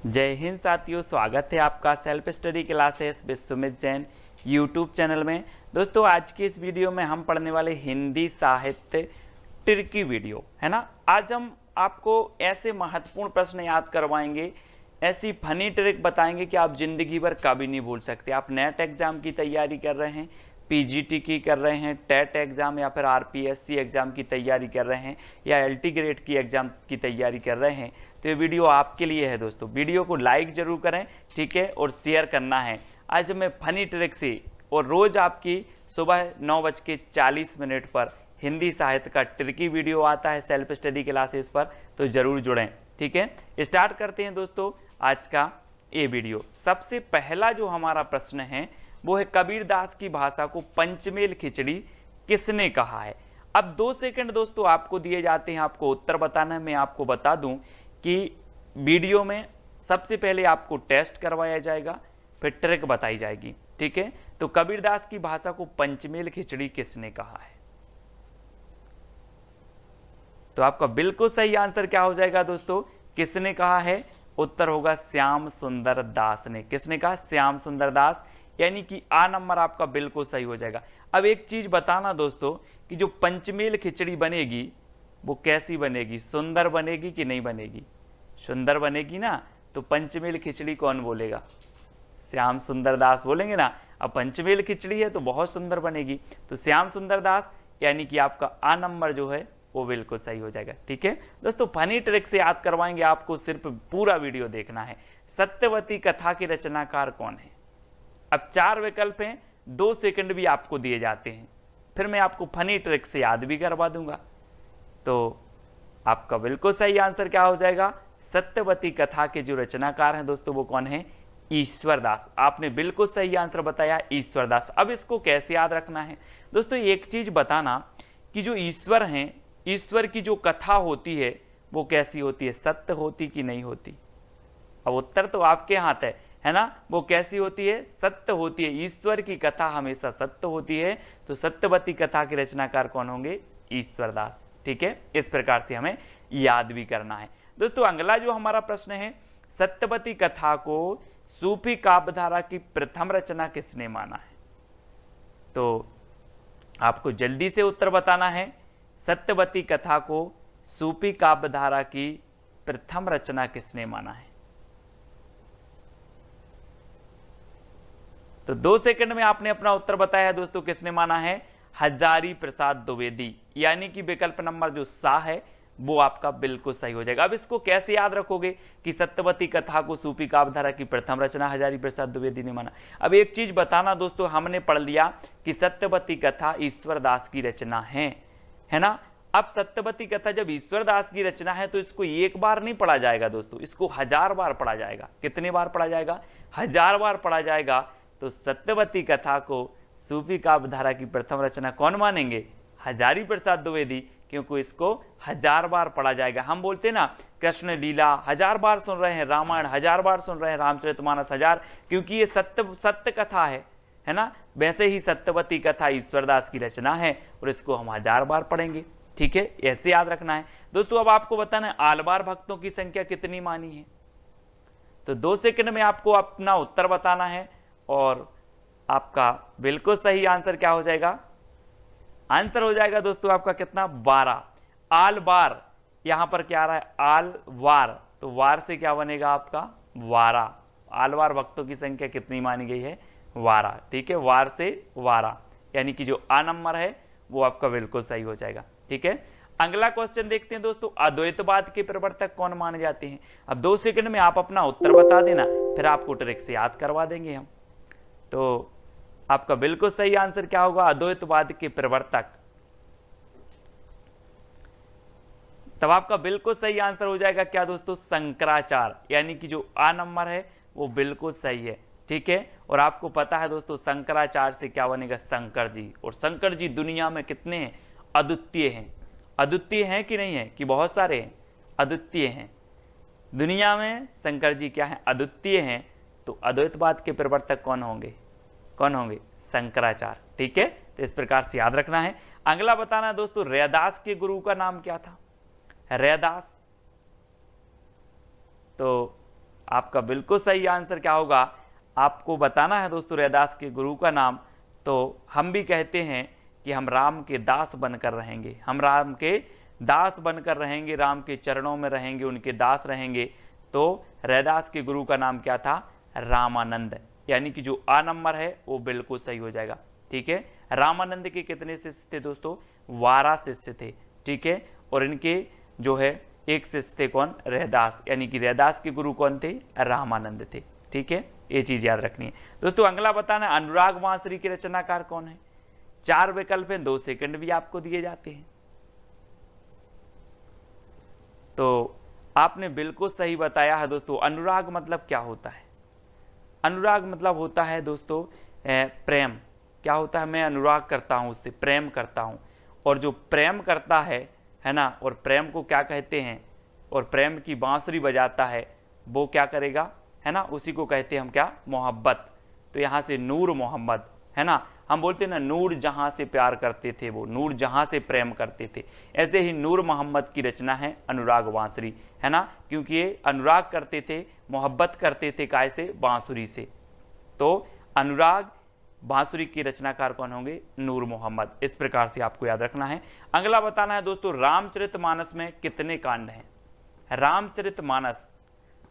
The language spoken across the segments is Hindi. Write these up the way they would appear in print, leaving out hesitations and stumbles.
जय हिंद साथियों, स्वागत है आपका self study classes with Sumit Jain YouTube channel में। दोस्तों आज की इस वीडियो में हम पढ़ने वाले हिंदी साहित्य ट्रिकी वीडियो है ना। आज हम आपको ऐसे महत्वपूर्ण प्रश्न याद करवाएंगे, ऐसी फनी ट्रिक बताएंगे कि आप जिंदगी भर कभी नहीं भूल सकते। आप नेट एग्जाम की तैयारी कर रहे हैं, पीजीटी की कर रहे हैं, टेट एग्जाम या फिर आरपीएससी एग्जाम की तैयारी कर रहे हैं या एलटी ग्रेड की एग्जाम की तैयारी कर रहे हैं, तो ये वीडियो आपके लिए है। दोस्तों वीडियो को लाइक जरूर करें, ठीक है, और शेयर करना है। आज मैं फनी ट्रिक से और रोज आपकी सुबह 9:40 पर हिंदी साहित्य का ट्रिकी वीडियो आता है सेल्फ स्टडी क्लासेस पर, तो जरूर जुड़ें। ठीक है, स्टार्ट करते हैं दोस्तों आज का ये वीडियो। सबसे पहला जो हमारा प्रश्न है वो है, कबीरदास की भाषा को पंचमेल खिचड़ी किसने कहा है। अब 2 सेकंड दोस्तों आपको दिए जाते हैं, आपको उत्तर बताना है। मैं आपको बता दूं कि वीडियो में सबसे पहले आपको टेस्ट करवाया जाएगा, फिर ट्रिक बताई जाएगी। ठीक है, तो कबीरदास की भाषा को पंचमेल खिचड़ी किसने कहा है, तो आपका बिल्कुल सही आंसर क्या हो जाएगा दोस्तों, किसने कहा है। उत्तर होगा श्याम सुंदर दास ने। किसने कहा? श्याम सुंदर दास, यानी कि आ नंबर आपका बिल्कुल सही हो जाएगा। अब एक चीज बताना दोस्तों कि जो पंचमेल खिचड़ी बनेगी वो कैसी बनेगी, सुंदर बनेगी कि नहीं बनेगी। सुंदर बनेगी ना, तो पंचमेल खिचड़ी कौन बोलेगा? श्याम सुंदर दास बोलेंगे ना। अब पंचमेल खिचड़ी है तो बहुत सुंदर बनेगी, तो श्याम सुंदर दास, यानी कि आपका आ नंबर जो है वो बिल्कुल सही हो जाएगा। ठीक है दोस्तों, फनी ट्रिक से याद करवाएंगे आपको, सिर्फ पूरा वीडियो देखना है। सत्यवती कथा के रचनाकार कौन है? अब 4 विकल्प हैं, 2 सेकंड भी आपको दिए जाते हैं, फिर मैं आपको फनी ट्रिक से याद भी करवा दूंगा। तो आपका बिल्कुल सही आंसर क्या हो जाएगा? सत्यवती कथा के जो रचनाकार हैं दोस्तों वो कौन है? ईश्वरदास। आपने बिल्कुल सही आंसर बताया, ईश्वरदास। अब इसको कैसे याद रखना है दोस्तों, एक चीज बताना कि जो ईश्वर हैं, ईश्वर की जो कथा होती है वो कैसी होती है, सत्य होती कि नहीं होती। अब उत्तर तो आपके हाथ है ना, वो कैसी होती है? सत्य होती है। ईश्वर की कथा हमेशा सत्य होती है, तो सत्यवती कथा के रचनाकार कौन होंगे? ईश्वरदास। ठीक है, इस प्रकार से हमें याद भी करना है दोस्तों। अगला जो हमारा प्रश्न है, सत्यवती कथा को सूफी काव्यधारा की प्रथम रचना किसने माना है, तो आपको जल्दी से उत्तर बताना है। सत्यवती कथा को सूफी काव्यधारा की प्रथम रचना किसने माना है, तो 2 सेकंड में आपने अपना उत्तर बताया दोस्तों। किसने माना है? हजारी प्रसाद द्विवेदी, यानी कि विकल्प नंबर जो सा है वो आपका बिल्कुल सही हो जाएगा। अब इसको कैसे याद रखोगे कि सत्यवती कथा को सूफी काव्यधारा की प्रथम रचना हजारी प्रसाद द्विवेदी ने माना। अब एक चीज बताना दोस्तों, हमने पढ़ लिया कि सत्यवती कथा ईश्वरदास की रचना है ना। अब सत्यवती कथा जब ईश्वरदास की रचना है तो इसको एक बार नहीं पढ़ा जाएगा दोस्तों, इसको 1000 बार पढ़ा जाएगा। कितनी बार पढ़ा जाएगा? 1000 बार पढ़ा जाएगा। तो सत्यवती कथा को सूफी काव्यधारा की प्रथम रचना कौन मानेंगे? हजारी प्रसाद द्विवेदी, क्योंकि इसको 1000 बार पढ़ा जाएगा। हम बोलते हैं ना, कृष्ण लीला 1000 बार सुन रहे हैं, रामायण 1000 बार सुन रहे हैं, रामचरितमानस 1000, क्योंकि ये सत्य कथा है ना। वैसे ही सत्यवती कथा ईश्वरदास की रचना है और इसको हम 1000 बार पढ़ेंगे। ठीक है, ऐसे याद रखना है दोस्तों। अब आपको बताना है आलवार भक्तों की संख्या कितनी मानी है, तो 2 सेकंड में आपको अपना उत्तर बताना है और आपका बिल्कुल सही आंसर क्या हो जाएगा? आंसर हो जाएगा दोस्तों आपका कितना? 12। आल बार, यहां पर क्या आ रहा है? आल वार, तो वार से क्या बनेगा आपका? 12। आलवार भक्तों की संख्या कितनी मानी गई है? 12। ठीक है, वार से 12, यानी कि जो आ नंबर है वो आपका बिल्कुल सही हो जाएगा। ठीक है, अगला क्वेश्चन देखते हैं दोस्तों, अद्वैतवाद के प्रवर्तक कौन माने जाते हैं। अब 2 सेकंड में आप अपना उत्तर बता देना, फिर आपको ट्रिक से याद करवा देंगे हम। तो आपका बिल्कुल सही आंसर क्या होगा? अद्वैतवाद के प्रवर्तक। तब आपका बिल्कुल सही आंसर हो जाएगा क्या दोस्तों? शंकराचार्य, यानी कि जो आ नंबर है वो बिल्कुल सही है। ठीक है, और आपको पता है दोस्तों शंकराचार्य से क्या बनेगा? शंकर जी। और शंकर जी दुनिया में कितने हैं? अद्वितीय हैं। अद्वितीय हैं कि नहीं है, कि बहुत सारे हैं? अद्वितीय हैं। दुनिया में शंकर जी क्या है? अद्वितीय हैं। तो अद्वैतवाद के प्रवर्तक कौन होंगे? कौन होंगे? शंकराचार्य। ठीक है, तो इस प्रकार से याद रखना है। अगला बताना दोस्तों, रैदास के गुरु का नाम क्या था? रैदास, तो आपका बिल्कुल सही आंसर क्या होगा, आपको बताना है दोस्तों रैदास के गुरु का नाम। तो हम भी कहते हैं कि हम राम के दास बनकर रहेंगे, हम राम के दास बनकर रहेंगे, राम के चरणों में रहेंगे, उनके दास रहेंगे। तो रैदास के गुरु का नाम क्या था, रामानंद, यानी कि जो आ नंबर है वो बिल्कुल सही हो जाएगा। ठीक है, रामानंद के कितने शिष्य थे दोस्तों, 12 शिष्य थे। ठीक है, और इनके जो है एक शिष्य थे कौन, रैदास, यानी कि रैदास के गुरु कौन थे, रामानंद थे। ठीक है, ये चीज याद रखनी है दोस्तों। अगला बताना, अनुराग बांसुरी के रचनाकार कौन है। 4 विकल्प हैं, 2 सेकंड भी आपको दिए जाते हैं। तो आपने बिल्कुल सही बताया है दोस्तों। अनुराग मतलब क्या होता है, अनुराग मतलब होता है दोस्तों प्रेम। क्या होता है, मैं अनुराग करता हूं, उससे प्रेम करता हूं। और जो प्रेम करता है ना, और प्रेम को क्या कहते हैं, और प्रेम की बांसुरी बजाता है वो क्या करेगा, है ना, उसी को कहते हैं हम क्या, मोहब्बत। तो यहाँ से नूर मोहम्मद, है ना, हम बोलते हैं ना नूर जहां से प्यार करते थे, वो नूर जहां से प्रेम करते थे। ऐसे ही नूर मोहम्मद की रचना है अनुराग बांसुरी, है ना, क्योंकि ये अनुराग करते थे, मोहब्बत करते थे काय से, बांसुरी से। तो अनुराग बांसुरी के रचनाकार कौन होंगे, नूर मोहम्मद। इस प्रकार से आपको याद रखना है। अगला बताना है दोस्तों, रामचरितमानस में कितने कांड हैं। रामचरितमानस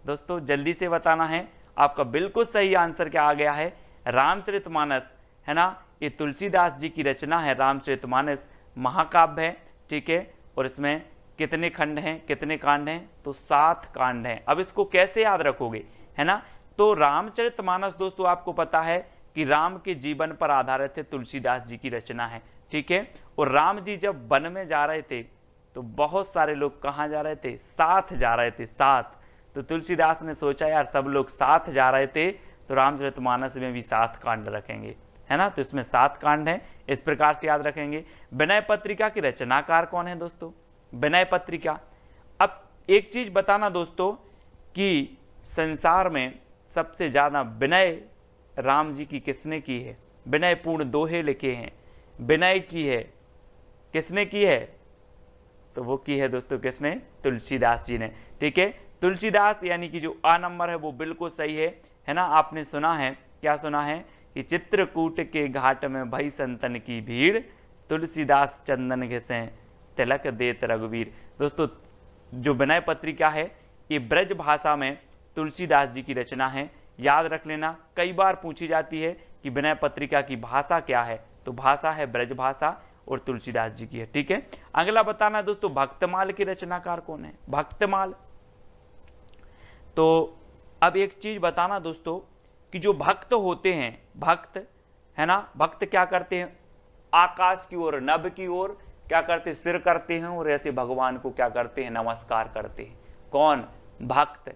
दोस्तों जल्दी से बताना है। आपका बिल्कुल सही आंसर क्या आ गया है, रामचरितमानस, है ना, ये तुलसीदास जी की रचना है। रामचरितमानस महाकाव्य है। ठीक है, और इसमें कितने खंड हैं, कितने कांड हैं, तो 7 कांड हैं। अब इसको कैसे याद रखोगे, है ना, तो रामचरितमानस दोस्तों आपको पता है कि राम के जीवन पर आधारित है, तुलसीदास जी की रचना है। ठीक है, और राम जी जब वन में जा रहे थे तो बहुत सारे लोग कहाँ जा रहे थे, साथ जा रहे थे, साथ। तो तुलसीदास ने सोचा यार सब लोग साथ जा रहे थे तो रामचरितमानस में भी 7 कांड रखेंगे, है ना, तो इसमें 7 कांड हैं। इस प्रकार से याद रखेंगे। विनय पत्रिका की रचनाकार कौन है दोस्तों, विनय पत्रिका। अब एक चीज बताना दोस्तों कि संसार में सबसे ज्यादा विनय राम जी की किसने की है, विनय पूर्ण दोहे लिखे हैं, विनय की है, किसने की है, तो वो की है दोस्तों किसने, तुलसीदास जी ने। ठीक है, तुलसीदास यानी कि जो आ नंबर है वो बिल्कुल सही है ना। आपने सुना है, क्या सुना है कि चित्रकूट के घाट में भई संतन की भीड़, तुलसीदास चंदन घिसें तिलक देत रघुवीर। दोस्तों जो विनय पत्रिका है ये ब्रज भाषा में तुलसीदास जी की रचना है। याद रख लेना, कई बार पूछी जाती है कि विनय पत्रिका की भाषा क्या है, तो भाषा है ब्रज भाषा और तुलसीदास जी की है। ठीक है, अगला बताना दोस्तों, भक्तमाल की रचनाकार कौन है, भक्तमाल। तो अब एक चीज बताना दोस्तों कि जो भक्त होते हैं, भक्त, है ना, भक्त क्या करते हैं, आकाश की ओर, नभ की ओर क्या करते, सिर करते हैं और ऐसे भगवान को क्या करते हैं, नमस्कार करते हैं। कौन, भक्त।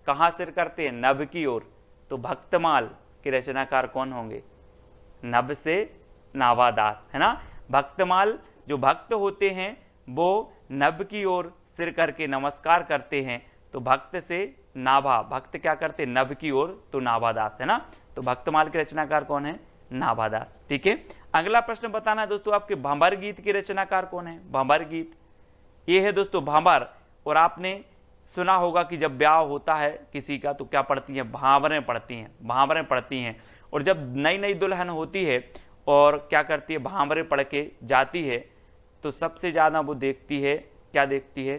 कहां सिर करते हैं, नभ की ओर। तो भक्तमाल के रचनाकार कौन होंगे, नभ से नाभादास, है ना। भक्तमाल जो भक्त होते हैं वो नभ की ओर सिर करके नमस्कार करते हैं, तो भक्त से नाभा, भक्त क्या करते, नभ की ओर, तो नाभादास, है ना। तो भक्तमाल के रचनाकार कौन है, नाभादास। ठीक है, अगला प्रश्न बताना है दोस्तों आपके, भंवर गीत के रचनाकार कौन है, भंवर गीत। ये है दोस्तों भंवर, और आपने सुना होगा कि जब ब्याह होता है किसी का तो क्या पढ़ती है, भांवरें पढ़ती हैं, भांवरें पढ़ती हैं। और जब नई नई दुल्हन होती है और क्या करती है, भांवरें पढ़ के जाती है, तो सबसे ज्यादा वो देखती है, क्या देखती है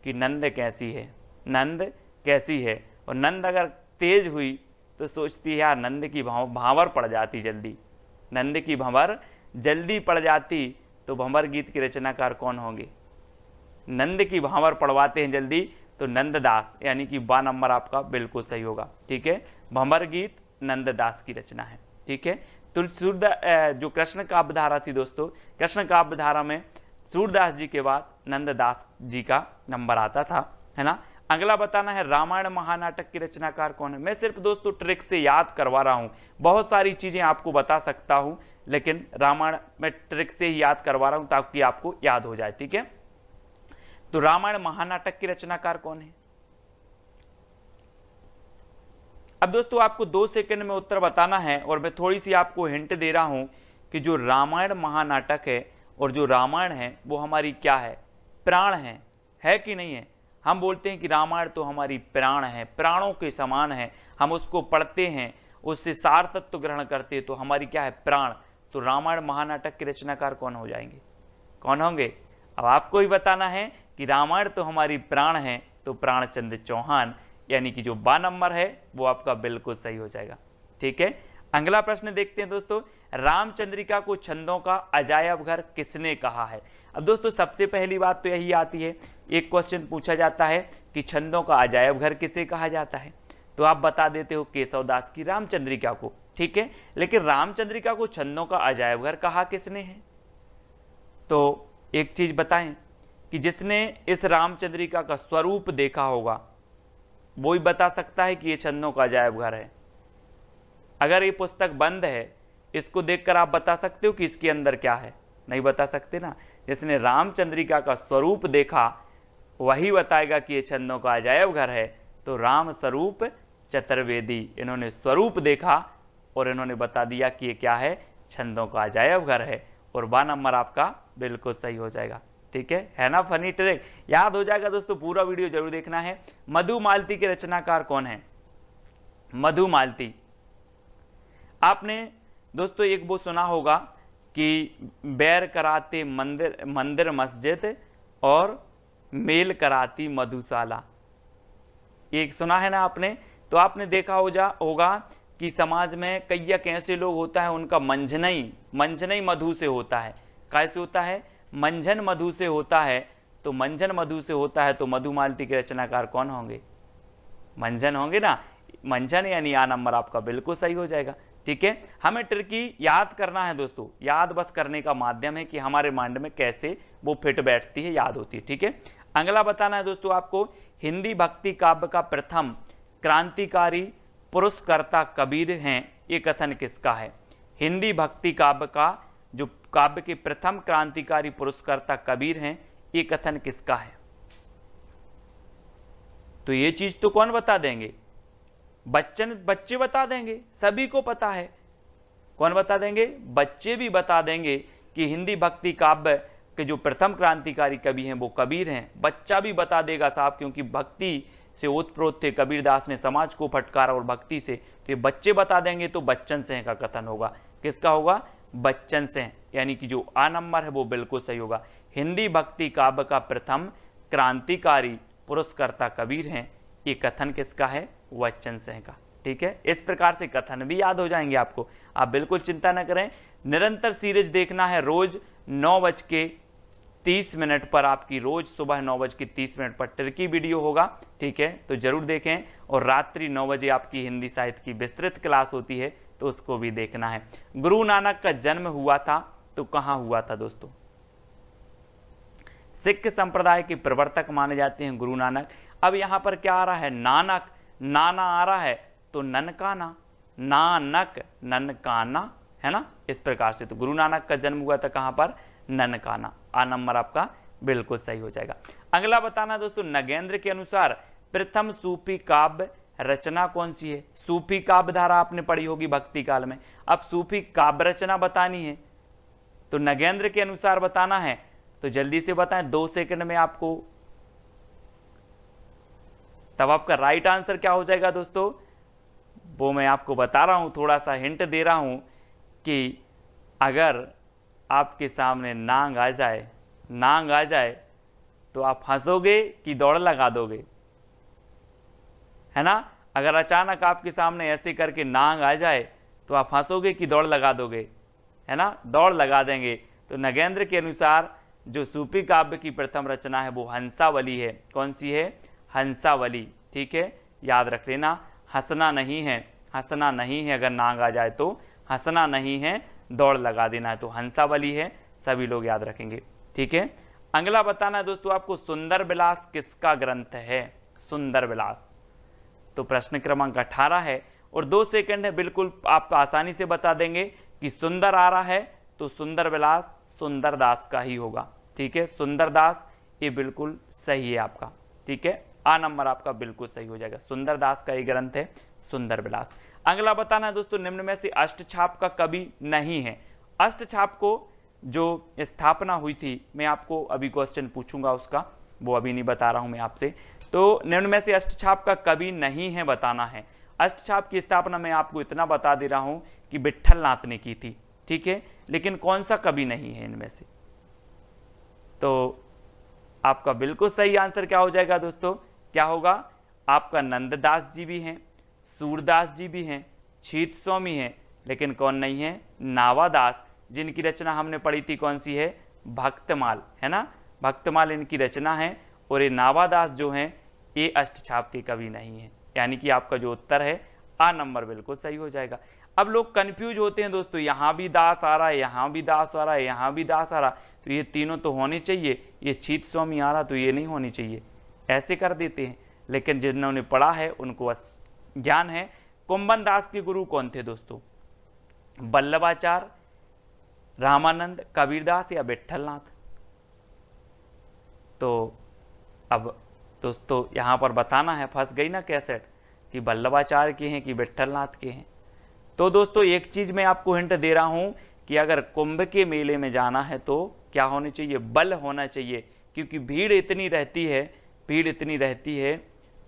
कि नंद कैसी है, नंद कैसी है। और नंद अगर तेज हुई तो सोचती है यार नंद की भांवर पड़ जाती जल्दी, नंद की भंवर जल्दी पड़ जाती। तो भंवर गीत के रचनाकार कौन होंगे, नंद की भांवर पढ़वाते हैं जल्दी, तो नंददास, यानी कि 12 नंबर आपका बिल्कुल सही होगा। ठीक है, भंवर गीत नंददास की रचना है। ठीक है, तो जो कृष्ण काव्य धारा थी दोस्तों, कृष्ण काव्य धारा में सूरदास जी के बाद नंददास जी का नंबर आता था, है ना। अगला बताना है, रामायण महानाटक की रचनाकार कौन है। मैं सिर्फ दोस्तों ट्रिक से याद करवा रहा हूं, बहुत सारी चीजें आपको बता सकता हूं, लेकिन रामायण में ट्रिक से ही याद करवा रहा हूं ताकि आपको याद हो जाए। ठीक है, तो रामायण महानाटक की रचनाकार कौन है। अब दोस्तों आपको 2 सेकंड में उत्तर बताना है, और मैं थोड़ी सी आपको हिंट दे रहा हूं कि जो रामायण महानाटक है और जो रामायण है वो हमारी क्या है, प्राण है कि नहीं है, हम बोलते हैं कि रामायण तो हमारी प्राण है, प्राणों के समान है, हम उसको पढ़ते हैं, उससे सार तत्व ग्रहण करते हैं, तो हमारी क्या है, प्राण। तो रामायण महानाटक के रचनाकार कौन हो जाएंगे, कौन होंगे? अब आपको ही बताना है कि रामायण तो हमारी प्राण है, तो प्राणचंद्र चौहान, यानी कि जो 12 नंबर है वो आपका बिल्कुल सही हो जाएगा। ठीक है, अगला प्रश्न देखते हैं दोस्तों, रामचंद्रिका को छंदों का अजायब घर किसने कहा है? अब दोस्तों सबसे पहली बात तो यही आती है, एक क्वेश्चन पूछा जाता है कि छंदों का अजायब घर किसे कहा जाता है, तो आप बता देते हो केशवदास की रामचंद्रिका को। ठीक है, लेकिन रामचंद्रिका को छंदों का अजायब घर कहा किसने है? तो एक चीज बताएं कि जिसने इस रामचंद्रिका का स्वरूप देखा होगा वो ही बता सकता है कि ये छंदों का अजायब घर है। अगर ये पुस्तक बंद है, इसको देखकर आप बता सकते हो कि इसके अंदर क्या है? नहीं बता सकते ना। जिसने रामचंद्रिका का स्वरूप देखा वही बताएगा कि ये छंदों का अजायब घर है। तो राम स्वरूप चतुर्वेदी, इन्होंने स्वरूप देखा और इन्होंने बता दिया कि ये क्या है, छंदों का अजायब घर है। और 12 नंबर आपका बिल्कुल सही हो जाएगा। ठीक है ना, फनी ट्रिक याद हो जाएगा दोस्तों, पूरा वीडियो जरूर देखना है। मधुमालती के रचनाकार कौन है? मधुमालती, आपने दोस्तों एक वो सुना होगा कि बैर कराते मंदिर मंदिर मस्जिद और मेल कराती मधुशाला, एक सुना है ना आपने। तो आपने देखा होगा कि समाज में कई ऐसे लोग होता है उनका मंझनई मधु से होता है। कैसे होता है? मंझन मधु से होता है। तो मंझन मधु से होता है तो मधुमालती के रचनाकार कौन होंगे? मंझन होंगे ना, मंझन यानी आ नंबर आपका बिल्कुल सही हो जाएगा। ठीक है, हमें ट्रिकी याद करना है दोस्तों, याद बस करने का माध्यम है कि हमारे माइंड में कैसे वो फिट बैठती है, याद होती है। ठीक है, अगला बताना है दोस्तों आपको, हिंदी भक्ति काव्य का प्रथम क्रांतिकारी पुरस्कर्ता कबीर हैं, ये कथन किसका है? हिंदी भक्ति काव्य का जो काव्य के प्रथम क्रांतिकारी पुरस्कर्ता कबीर हैं, ये कथन किसका है? तो ये चीज तो कौन बता देंगे? बच्चे बता देंगे, सभी को पता है। कौन बता देंगे? बच्चे भी बता देंगे कि हिंदी भक्ति काव्य के जो प्रथम क्रांतिकारी कवि हैं वो कबीर हैं। बच्चा भी बता देगा साहब, क्योंकि भक्ति से ओतप्रोत थे, कबीरदास ने समाज को फटकारा और भक्ति से, तो ये बच्चे बता देंगे। तो बच्चन सिंह का कथन होगा, किसका होगा? बच्चन सिंह, यानी कि जो आ नंबर है वो बिल्कुल सही होगा। हिंदी भक्ति काव्य का प्रथम क्रांतिकारी पुरस्कर्ता कबीर हैं, ये कथन किसका है? बच्चन सिंह का। ठीक है, इस प्रकार से कथन भी याद हो जाएंगे आपको, आप बिल्कुल चिंता न करें। निरंतर सीरीज देखना है, रोज 9:30 पर आपकी, रोज सुबह 9:30 पर ट्रिकी वीडियो होगा। ठीक है, तो जरूर देखें। और रात्रि 9 बजे आपकी हिंदी साहित्य की विस्तृत क्लास होती है, तो उसको भी देखना है। गुरु नानक का जन्म हुआ था तो कहाँ हुआ था दोस्तों? सिख संप्रदाय के प्रवर्तक माने जाते हैं गुरु नानक। अब यहां पर क्या आ रहा है? नानक, नाना आ रहा है तो ननकाना, नानक ननकाना, है ना, इस प्रकार से। तो गुरु नानक का जन्म हुआ था कहां पर? ननकाना। आ नंबर आपका बिल्कुल सही हो जाएगा। अगला बताना दोस्तों, नगेंद्र के अनुसार प्रथम सूफी काव्य रचना कौन सी है? सूफी काव्य धारा आपने पढ़ी होगी भक्ति काल में, अब सूफी काव्य रचना बतानी है तो नगेंद्र के अनुसार बताना है। तो जल्दी से बताएं, 2 सेकंड में आपको। तब आपका राइट आंसर क्या हो जाएगा दोस्तों? वो मैं आपको बता रहा हूं, थोड़ा सा हिंट दे रहा हूं कि अगर आपके सामने नांग आ जाए तो आप हंसोगे कि दौड़ लगा दोगे? है ना, अगर अचानक आपके सामने ऐसे करके नांग आ जाए तो आप हंसोगे कि दौड़ लगा दोगे? है ना, दौड़ लगा देंगे। तो नगेंद्र के अनुसार जो सूफी काव्य की प्रथम रचना है वो हंसावली है। कौन सी है? हंसावली। ठीक है, याद रख लेना, हंसना नहीं है, हंसना नहीं है, अगर नांग आ जाए तो हंसना नहीं है, दौड़ लगा देना है। तो हंसावली है, सभी लोग याद रखेंगे। ठीक है, अगला बताना है दोस्तों आपको, सुंदर विलास किसका ग्रंथ है? सुंदर विलास, तो प्रश्न क्रमांक 18 है और 2 सेकंड है, बिल्कुल आप आसानी से बता देंगे कि सुंदर आ रहा है तो सुंदर विलास सुंदरदास का ही होगा। ठीक है, सुंदरदास, ये बिल्कुल सही है आपका। ठीक है, आ नंबर आपका बिल्कुल सही हो जाएगा। सुंदरदास का ये ग्रंथ है सुंदर विलास। अगला बताना है दोस्तों, निम्न में से अष्टछाप का कवि नहीं है। अष्टछाप को जो स्थापना हुई थी, मैं आपको अभी क्वेश्चन पूछूंगा उसका, वो अभी नहीं बता रहा हूं मैं आपसे। तो निम्न में से अष्टछाप का कवि नहीं है बताना है। अष्टछाप की स्थापना मैं आपको इतना बता दे रहा हूं कि विट्ठल नाथ ने की थी, ठीक है, लेकिन कौन सा कवि नहीं है इनमें से? तो आपका बिल्कुल सही आंसर क्या हो जाएगा दोस्तों? क्या होगा? आपका नंददास जी भी हैं, सूरदास जी भी हैं, छीत स्वामी हैं, लेकिन कौन नहीं है? नावादास, जिनकी रचना हमने पढ़ी थी कौन सी है? भक्तमाल, है ना, भक्तमाल इनकी रचना है। और ये नावादास जो हैं ये अष्टछाप के कवि नहीं है, यानी कि आपका जो उत्तर है आ नंबर बिल्कुल सही हो जाएगा। अब लोग कंफ्यूज होते हैं दोस्तों, यहाँ भी दास आ रहा है, यहाँ भी दास आ रहा है, यहाँ भी दास आ रहा, तो ये तीनों तो होने चाहिए, ये छीत स्वामी आ रहा तो ये नहीं होनी चाहिए, ऐसे कर देते हैं। लेकिन जिन्होंने पढ़ा है उनको ज्ञान है। कुंभन दास के गुरु कौन थे दोस्तों? वल्लभाचार्य, रामानंद, कबीरदास या विट्ठलनाथ? तो अब दोस्तों यहाँ पर बताना है, फंस गई ना कैसेट, कि वल्लभाचार्य के हैं कि विट्ठलनाथ के हैं। तो दोस्तों एक चीज मैं आपको हिंट दे रहा हूं कि अगर कुंभ के मेले में जाना है तो क्या होनी चाहिए? बल होना चाहिए, क्योंकि भीड़ इतनी रहती है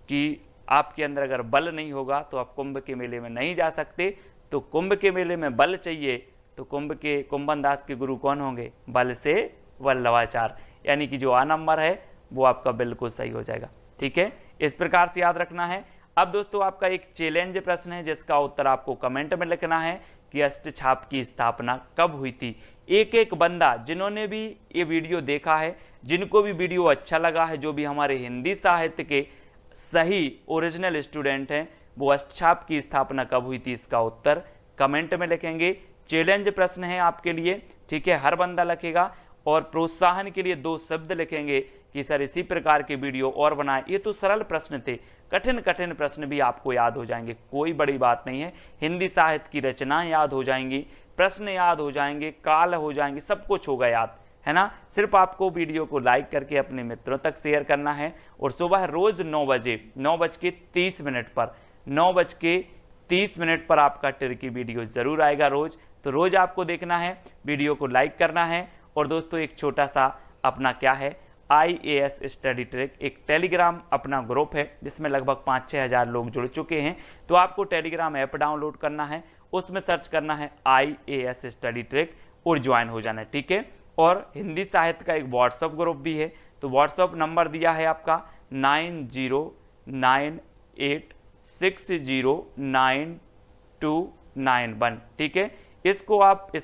कि आपके अंदर अगर बल नहीं होगा तो आप कुंभ के मेले में नहीं जा सकते। तो कुंभ के मेले में बल चाहिए, तो कुंभन दास के गुरु कौन होंगे? बल से वल्लभाचार्य, यानी कि जो आ नंबर है वो आपका बिल्कुल सही हो जाएगा, ठीक है, इस प्रकार से याद रखना है। अब दोस्तों आपका एक चैलेंज प्रश्न है जिसका उत्तर आपको कमेंट में लिखना है कि अष्टछाप की स्थापना कब हुई थी। एक एक बंदा जिन्होंने भी ये वीडियो देखा है, जिनको भी वीडियो अच्छा लगा है, जो भी हमारे हिंदी साहित्य के सही ओरिजिनल स्टूडेंट हैं, वो अष्टछाप की स्थापना कब हुई थी इसका उत्तर कमेंट में लिखेंगे। चैलेंज प्रश्न है आपके लिए, ठीक है, हर बंदा लिखेगा और प्रोत्साहन के लिए 2 शब्द लिखेंगे कि सर इसी प्रकार के वीडियो और बनाए। ये तो सरल प्रश्न थे, कठिन कठिन प्रश्न भी आपको याद हो जाएंगे, कोई बड़ी बात नहीं है। हिंदी साहित्य की रचनाएं याद हो जाएंगी, प्रश्न याद हो जाएंगे, काल हो जाएंगे, सब कुछ होगा याद, है ना। सिर्फ आपको वीडियो को लाइक करके अपने मित्रों तक शेयर करना है और सुबह रोज 9 बजे 9:30 पर 9:30 पर आपका ट्रिक की वीडियो जरूर आएगा रोज। तो रोज आपको देखना है, वीडियो को लाइक करना है। और दोस्तों एक छोटा सा अपना क्या है, IAS स्टडी ट्रिक एक टेलीग्राम अपना ग्रुप है जिसमें लगभग 5-6 हज़ार लोग जुड़ चुके हैं। तो आपको टेलीग्राम ऐप डाउनलोड करना है, उसमें सर्च करना है IAS स्टडी ट्रिक और ज्वाइन हो जाना है, ठीक है। और हिंदी साहित्य का एक व्हाट्सअप ग्रुप भी है, तो व्हाट्सअप नंबर दिया है आपका 9098609291, ठीक है। इस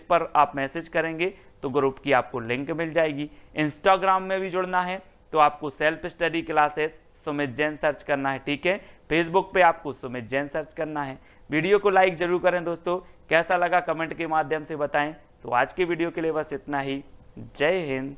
पर आप मैसेज करेंगे तो ग्रुप की आपको लिंक मिल जाएगी। इंस्टाग्राम में भी जुड़ना है तो आपको self study classes Sumit Jain search करना है, ठीक है। फेसबुक पे आपको सुमित जैन सर्च करना है। वीडियो को लाइक जरूर करें दोस्तों, कैसा लगा कमेंट के माध्यम से बताएं। तो आज के वीडियो के लिए बस इतना ही। जय हिंद।